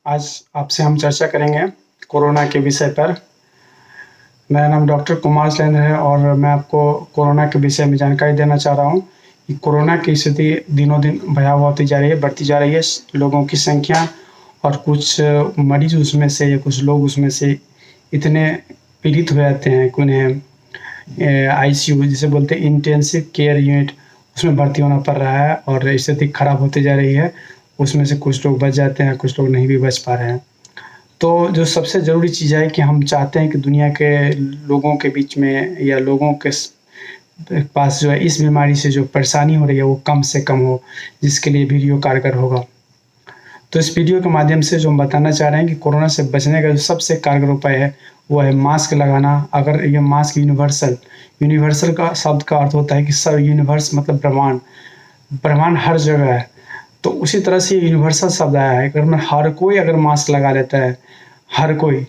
आज आपसे हम चर्चा करेंगे कोरोना के विषय पर। मेरा नाम डॉक्टर कुमार सैन है और मैं आपको कोरोना के विषय में जानकारी देना चाह रहा हूँ कि कोरोना की स्थिति दिनों-दिन भयावह होती जा रही है, बढ़ती जा रही है। लोगों की संख्या और कुछ मरीज़ उसमें से या कुछ लोग उसमें से इतने पीड़ित हो जाते हैं कि उन्हें आईसीयू जिसे बोलते हैं इंटेंसिव केयर यूनिट, उसमें भर्ती होना पड़ रहा है और स्थिति खराब होती जा रही है। उसमें से कुछ लोग बच जाते हैं, कुछ लोग नहीं भी बच पा रहे हैं। तो जो सबसे ज़रूरी चीज़ है कि हम चाहते हैं कि दुनिया के लोगों के बीच में या लोगों के पास जो है इस बीमारी से जो परेशानी हो रही है वो कम से कम हो, जिसके लिए वीडियो कारगर होगा। तो इस वीडियो के माध्यम से जो हम बताना चाह रहे हैं कि कोरोना से बचने का जो सबसे कारगर उपाय है, वो है मास्क लगाना। अगर ये मास्क यूनिवर्सल का शब्द का अर्थ होता है कि सब यूनिवर्स मतलब ब्रह्मांड, ब्रह्मांड हर जगह है। तो उसी तरह से यूनिवर्सल शब्द आया है। अगर मैं हर कोई अगर मास्क लगा लेता है, हर कोई,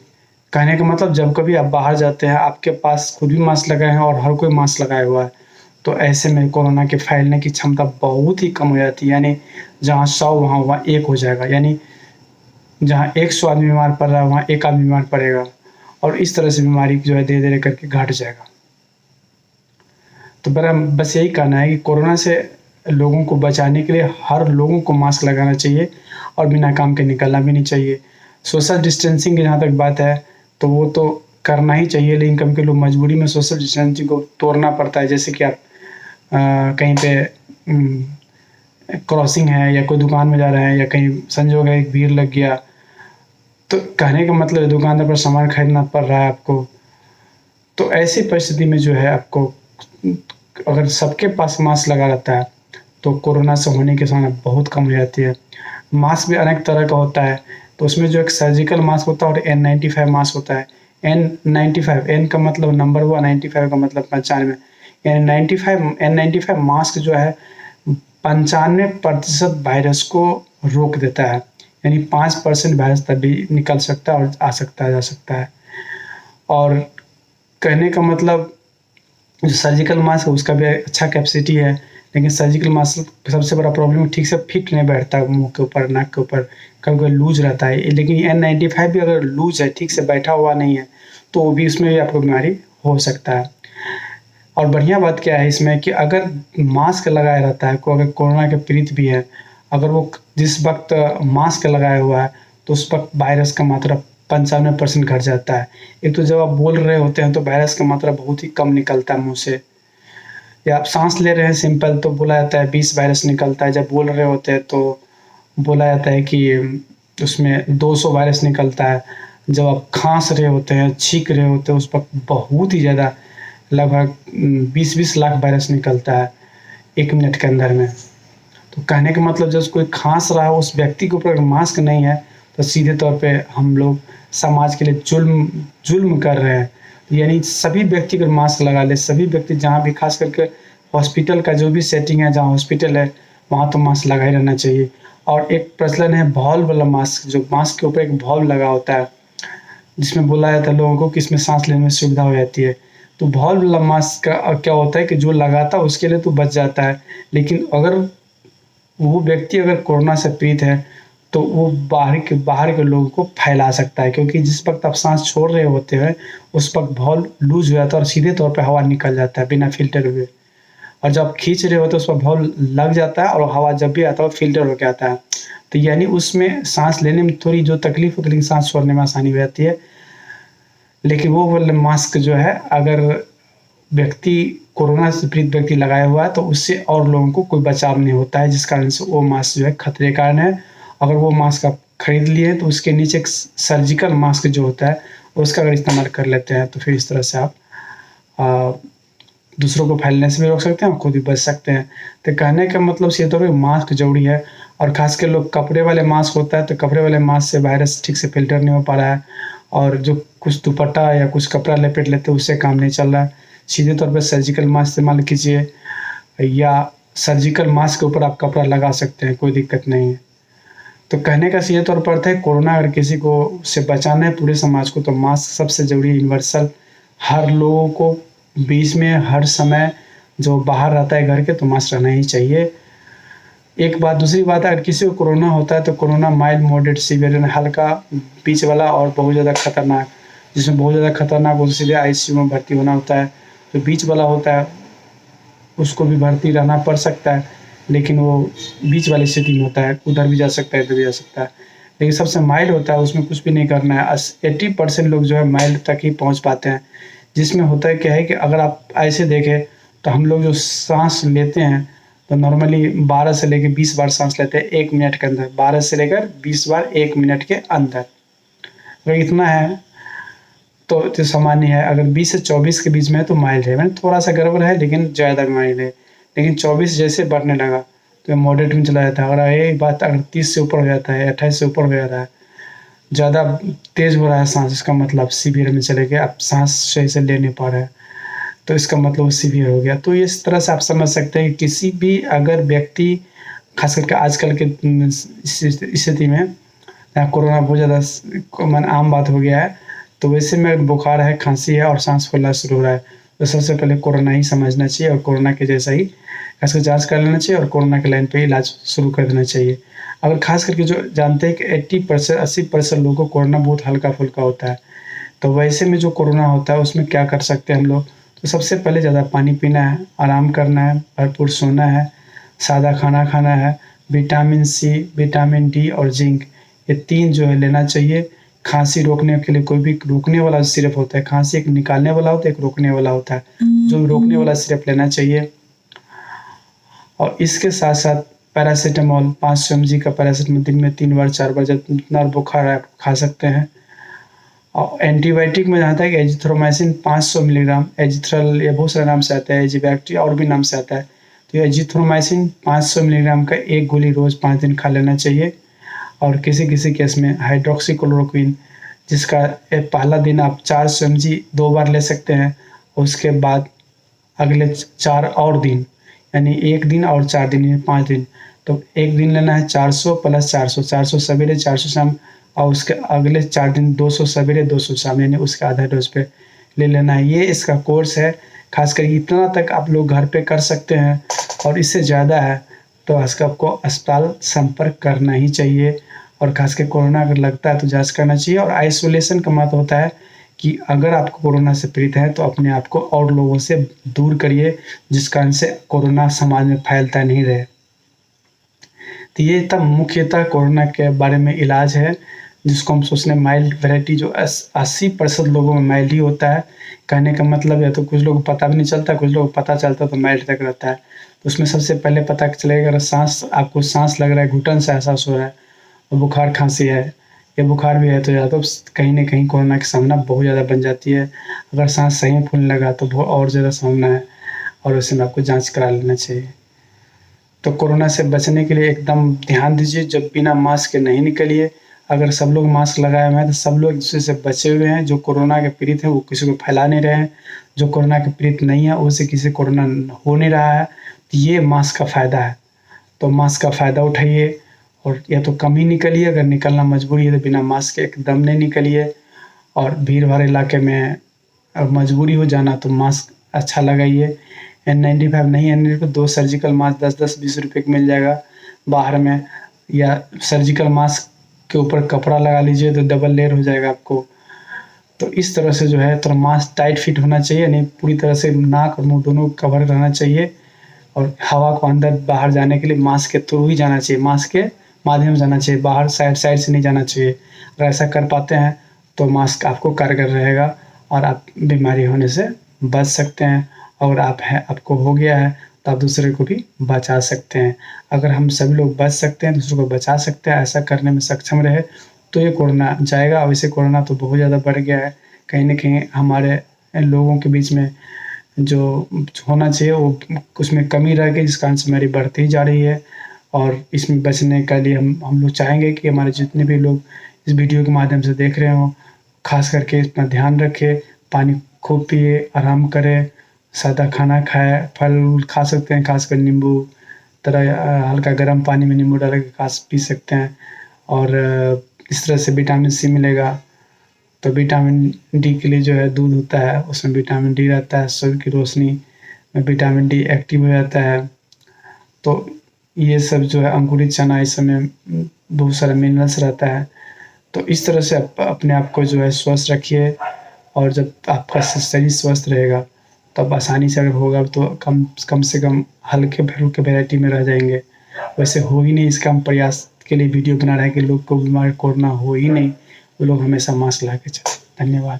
कहने का मतलब जब कभी आप बाहर जाते हैं, आपके पास खुद भी मास्क लगाए हैं और हर कोई मास्क लगाया हुआ है, तो ऐसे में कोरोना के फैलने की क्षमता बहुत ही कम हो जाती है। यानी जहाँ 100 वहाँ 1 हो जाएगा। यानी जहाँ 100 आदमी बीमार पड़ रहा है, वहाँ 1 आदमी बीमार पड़ेगा और इस तरह से बीमारी जो है धीरे-धीरे करके घट जाएगा। तो मेरा बस यही कहना है कि कोरोना से लोगों को बचाने के लिए हर लोगों को मास्क लगाना चाहिए और बिना काम के निकलना भी नहीं चाहिए। सोशल डिस्टेंसिंग की जहाँ तक बात है, तो वो तो करना ही चाहिए, लेकिन कभी-कभी लोग मजबूरी में सोशल डिस्टेंसिंग को तोड़ना पड़ता है। जैसे कि आप कहीं पे क्रॉसिंग है या कोई दुकान में जा रहे हैं या कहीं संजोग है, एक भीड़ लग गया, तो कहने का मतलब है दुकानदार पर सामान खरीदना पड़ रहा है आपको। तो ऐसी परिस्थिति में जो है आपको अगर सबके पास मास्क लगा रहता है, तो कोरोना से होने की संभावना बहुत कम हो जाती है। मास्क भी अनेक तरह का होता है, तो उसमें जो एक सर्जिकल मास्क होता है और N95 मास्क होता है। N95 N का मतलब नंबर हुआ, 95 का मतलब 95। यानी N95 मास्क जो है 95% वायरस को रोक देता है। यानी 5% वायरस तभी निकल सकता है और आ सकता है, जा सकता है। और कहने का मतलब जो सर्जिकल मास्क है उसका भी अच्छा कैपेसिटी है, लेकिन सर्जिकल मास्क सबसे बड़ा प्रॉब्लम ठीक से फिट नहीं बैठता मुँह के ऊपर, नाक के ऊपर, कभी-कभी लूज़ रहता है। लेकिन N95 भी अगर लूज़ है, ठीक से बैठा हुआ नहीं है, तो वो भी उसमें भी आपको बीमारी हो सकता है। और बढ़िया बात क्या है इसमें कि अगर मास्क लगाया रहता है, कोई अगर कोरोना के पीड़ित भी है, अगर वो जिस वक़्त मास्क लगाया हुआ है, तो उस वक़्त वायरस का मात्रा 95% घट जाता है। एक तो जब आप बोल रहे होते हैं, तो वायरस का मात्रा बहुत ही कम निकलता है मुँह से, या आप साँस ले रहे हैं सिंपल, तो बोला जाता है 20 वायरस निकलता है। जब बोल रहे होते हैं तो बोला जाता है कि उसमें 200 वायरस निकलता है। जब आप खाँस रहे होते हैं, छींक रहे होते हैं, उस वक़्त बहुत ही ज़्यादा लगभग 20-20 लाख वायरस निकलता है 1 मिनट के अंदर में। तो कहने का मतलब जब कोई खाँस रहा है, उस व्यक्ति के ऊपर अगर मास्क नहीं है, तो सीधे तौर पे हम लोग समाज के लिए जुल्म कर रहे हैं। यानी सभी व्यक्ति अगर मास्क लगा ले, सभी व्यक्ति जहाँ भी, खास करके हॉस्पिटल का जो भी सेटिंग है, जहाँ हॉस्पिटल है, वहाँ तो मास्क लगा ही रहना चाहिए। और एक प्रचलन है वॉल्व वाला मास्क, जो मास्क के ऊपर एक वॉल्व लगा होता है, जिसमें बोला जाता है लोगों को कि इसमें साँस लेने में सुविधा हो जाती है। तो वॉल्व वाला मास्क का क्या होता है कि जो लगाता है उसके लिए तो बच जाता है, लेकिन अगर वो व्यक्ति अगर कोरोना से पीड़ित है, तो वो बाहर के लोगों को फैला सकता है, क्योंकि जिस वक़्त आप साँस छोड़ रहे होते हैं, उस वक़्त वॉल्व लूज़ हो जाता है और सीधे तौर पे हवा निकल जाता है बिना फ़िल्टर हुए। और जब आप खींच रहे होते हैं, उस वक़्त वॉल्व लग जाता है और हवा जब भी आता है, वो फ़िल्टर होके आता है। तो यानी उसमें साँस लेने में थोड़ी जो तकलीफ़ होती है, लेकिन साँस छोड़ने में आसानी हो जाती है। लेकिन वो वाला मास्क जो है, अगर व्यक्ति कोरोना से पीड़ित व्यक्ति लगाया हुआ है, तो उससे और लोगों को कोई बचाव नहीं होता है, जिस कारण से वो मास्क जो है खतरे का कारण है। अगर वो मास्क आप खरीद लिए तो उसके नीचे एक सर्जिकल मास्क जो होता है, उसका अगर इस्तेमाल कर लेते हैं, तो फिर इस तरह से आप दूसरों को फैलने से भी रोक सकते हैं और खुद भी बच सकते हैं। तो कहने का मतलब ये तो मास्क ज़रूरी है। और ख़ासकर लोग कपड़े वाले मास्क होता है, तो कपड़े वाले मास्क से वायरस ठीक से फ़िल्टर नहीं हो पा रहा है, और जो कुछ दुपट्टा या कुछ कपड़ा लपेट लेते हैं, उससे काम नहीं चल रहा है। सीधे तौर पे सर्जिकल मास्क इस्तेमाल कीजिए, या सर्जिकल मास्क के ऊपर आप कपड़ा लगा सकते हैं, कोई दिक्कत नहीं है। तो कहने का सीधे तौर पर अर्थ है, कोरोना अगर किसी को से बचाना है पूरे समाज को, तो मास्क सबसे ज़रूरी यूनिवर्सल, हर लोगों को बीच में हर समय जो बाहर रहता है घर के, तो मास्क रहना ही चाहिए। एक बात, दूसरी बात, अगर किसी को कोरोना होता है तो कोरोना माइल्ड, मॉडरेट, सीवियर यानी हल्का, बीच वाला और बहुत ज़्यादा खतरनाक। जिसमें बहुत ज़्यादा खतरनाक हो सीधे आईसीयू में भर्ती होना होता है। जो बीच वाला होता है उसको भी भर्ती रहना पड़ सकता है, लेकिन वो बीच वाली स्थिति में होता है, उधर भी जा सकता है, इधर भी जा सकता है। लेकिन सबसे माइल्ड होता है उसमें कुछ भी नहीं करना है। 80% लोग जो है माइल्ड तक ही पहुँच पाते हैं। जिसमें होता है क्या है कि अगर आप ऐसे देखें तो हम लोग जो साँस लेते हैं तो नॉर्मली 12 से लेकर 20 बार साँस लेते हैं 1 मिनट के अंदर। 12 से लेकर 20 बार 1 मिनट के अंदर। अगर इतना है तो सामान्य है। अगर 20 से 24 के बीच में है तो माइल्ड है, मैंने थोड़ा-सा गड़बड़ है लेकिन ज़्यादा माइल्ड है। लेकिन 24 जैसे बढ़ने लगा तो मॉडरेट में चला जाता है। और यही बात अगर 30 से ऊपर हो जाता है, 28 से ऊपर हो जाता है, ज़्यादा तेज़ हो रहा है साँस, इसका मतलब सीवियर में चले गए, आप साँस सही से ले नहीं पा रहे हैं, तो इसका मतलब वो सीवियर हो गया। तो इस तरह से आप समझ सकते हैं कि किसी भी अगर व्यक्ति, ख़ास करके आजकल के स्थिति में कोरोना बहुत ज़्यादा आम बात हो गया है, तो वैसे में बुखार है, खांसी है और साँस फूलना शुरू हो रहा है, तो सबसे पहले कोरोना ही समझना चाहिए और कोरोना के जैसा ही इसका जाँच कर लेना चाहिए और कोरोना के लाइन पे इलाज शुरू कर देना चाहिए। अगर ख़ास करके जो जानते हैं कि 80% 80% लोगों को कोरोना बहुत हल्का-फुल्का होता है, तो वैसे में जो कोरोना होता है उसमें क्या कर सकते हैं हम लोग? तो सबसे पहले ज़्यादा पानी पीना है, आराम करना है, भरपूर सोना है, सादा खाना खाना है, विटामिन सी, विटामिन डी और जिंक, ये 3 जो है लेना चाहिए। खाँसी रोकने के लिए कोई भी रोकने वाला सिरप होता है, खाँसी एक निकालने वाला होता है, एक रोकने वाला होता है। जो रोकने वाला सिरप लेना चाहिए। और इसके साथ-साथ पैरासिटामॉल 500 mg का पैरासिटामॉल दिन में 3 बार 4 बार जितना बुखार है आप खा सकते हैं। और एंटीबायोटिक में जहाँ तक एजिथ्रोमाइसिन 500 मिलीग्राम, एजिथ्रल, ये बहुत सारे नाम से आता है, एजिबैक्ट्री और भी नाम से आता है। तो एजिथ्रोमाइसिन 500 मिलीग्राम का एक गोली रोज़ 5 दिन खा लेना चाहिए। और किसी-किसी केस में हाइड्रोक्सीक्लोरोक्विन, जिसका पहला दिन आप 400 mg 2 बार ले सकते हैं, उसके बाद अगले 4 और दिन, यानी 1 दिन और 4 दिन, यानी 5 दिन। तो 1 दिन लेना है 400 + 400, 400 सवेरे 400 शाम, और उसके अगले 4 दिन 200 सवेरे 200 शाम, यानी उसके आधा डोज पे ले लेना है। ये इसका कोर्स है। ख़ासकर इतना तक आप लोग घर पे कर सकते हैं, और इससे ज़्यादा है तो आपको अस्पताल संपर्क करना ही चाहिए। और ख़ासकर कोरोना अगर लगता है तो जाँच करना चाहिए। और आइसोलेशन का मतलब होता है कि अगर आपको कोरोना से पीड़ित हैं तो अपने आप को और लोगों से दूर करिए, जिस कारण से कोरोना समाज में फैलता नहीं रहे। तो ये तब मुख्यतः कोरोना के बारे में इलाज है, जिसको हम सोचते हैं माइल्ड वैरायटी, जो 80% लोगों में माइल्ड ही होता है। कहने का मतलब है तो कुछ लोगों को पता भी नहीं चलता, कुछ लोगों को पता चलता तो माइल्ड तक रहता है। तो उसमें सबसे पहले पता चलेगा अगर आपको सांस लग रहा है, घुटन सा एहसास हो रहा है और बुखार खांसी है, या बुखार भी है तो या तो कहीं न कहीं कोरोना की संभावना बहुत ज़्यादा बन जाती है। अगर सांस सही में फूलने लगा तो बहुत और ज़्यादा संभावना है, और उसमें आपको जाँच करा लेना चाहिए। तो कोरोना से बचने के लिए एकदम ध्यान दीजिए, जब बिना मास्क के नहीं निकलिए। अगर सब लोग मास्क लगाए हुए हैं तो सब लोग एक-दूसरे से बचे हुए हैं। जो कोरोना के पीड़ित हैं वो किसी को फैला नहीं रहे हैं, जो कोरोना के पीड़ित नहीं है उससे किसी को कोरोना हो नहीं रहा है। तो ये मास्क का फ़ायदा है, तो मास्क का फ़ायदा उठाइए, और या तो कम ही निकलिए, अगर निकलना मजबूरी है तो बिना मास्क के एकदम नहीं निकलिए। और भीड़-भाड़ इलाके में मजबूरी हो जाना तो मास्क अच्छा लगाइए। N95 नहीं है तो 2 सर्जिकल मास्क 10-10 ₹20 का मिल जाएगा बाहर में, या सर्जिकल मास्क के ऊपर कपड़ा लगा लीजिए तो डबल लेयर हो जाएगा आपको। तो इस तरह से जो है थोड़ा मास्क टाइट फिट होना चाहिए, नहीं पूरी तरह से नाक और मुँह दोनों कवर रहना चाहिए। और हवा को अंदर बाहर जाने के लिए मास्क के थ्रू ही जाना चाहिए, मास्क के माध्यम से जाना चाहिए, बाहर साइड से नहीं जाना चाहिए। अगर ऐसा कर पाते हैं तो मास्क आपको कारगर रहेगा और आप बीमारी होने से बच सकते हैं। और आपको हो गया है तो आप दूसरे को भी बचा सकते हैं। अगर हम सभी लोग बच सकते हैं, दूसरों को बचा सकते हैं, ऐसा करने में सक्षम रहे तो ये कोरोना जाएगा। वैसे कोरोना तो बहुत ज़्यादा बढ़ गया है, कहीं न कहीं हमारे लोगों के बीच में जो होना चाहिए वो उसमें कमी रह गई, जिस कारण से हमारी बढ़ती ही जा रही है। और इसमें बचने के लिए हम लोग चाहेंगे कि हमारे जितने भी लोग इस वीडियो के माध्यम से देख रहे हों, ख़ास करके इस पर ध्यान रखें, पानी खूब पिए, आराम करें, सादा खाना खाएँ, फल खा सकते हैं, ख़ासकर नींबू हल्का गर्म पानी में नींबू डाल के पी सकते हैं। और इस तरह से विटामिन सी मिलेगा। तो विटामिन डी के लिए जो है दूध होता है, उसमें विटामिन डी रहता है, सूर्य की रोशनी में विटामिन डी एक्टिव हो जाता है। तो ये सब जो है अंकुरित चना, इस समय बहुत सारा मिनरल्स रहता है। तो इस तरह से अपने आप को जो है स्वस्थ रखिए, और जब आपका शरीर स्वस्थ रहेगा तब आसानी से अगर होगा तो कम से कम हल्के-फुल्के वैरायटी में रह जाएँगे। वैसे हो ही नहीं, इसका हम प्रयास के लिए वीडियो बना रहे हैं कि लोग को बीमार कोरोना हो ही नहीं, वो लोग हमेशा मास्क लगा के चलें। धन्यवाद।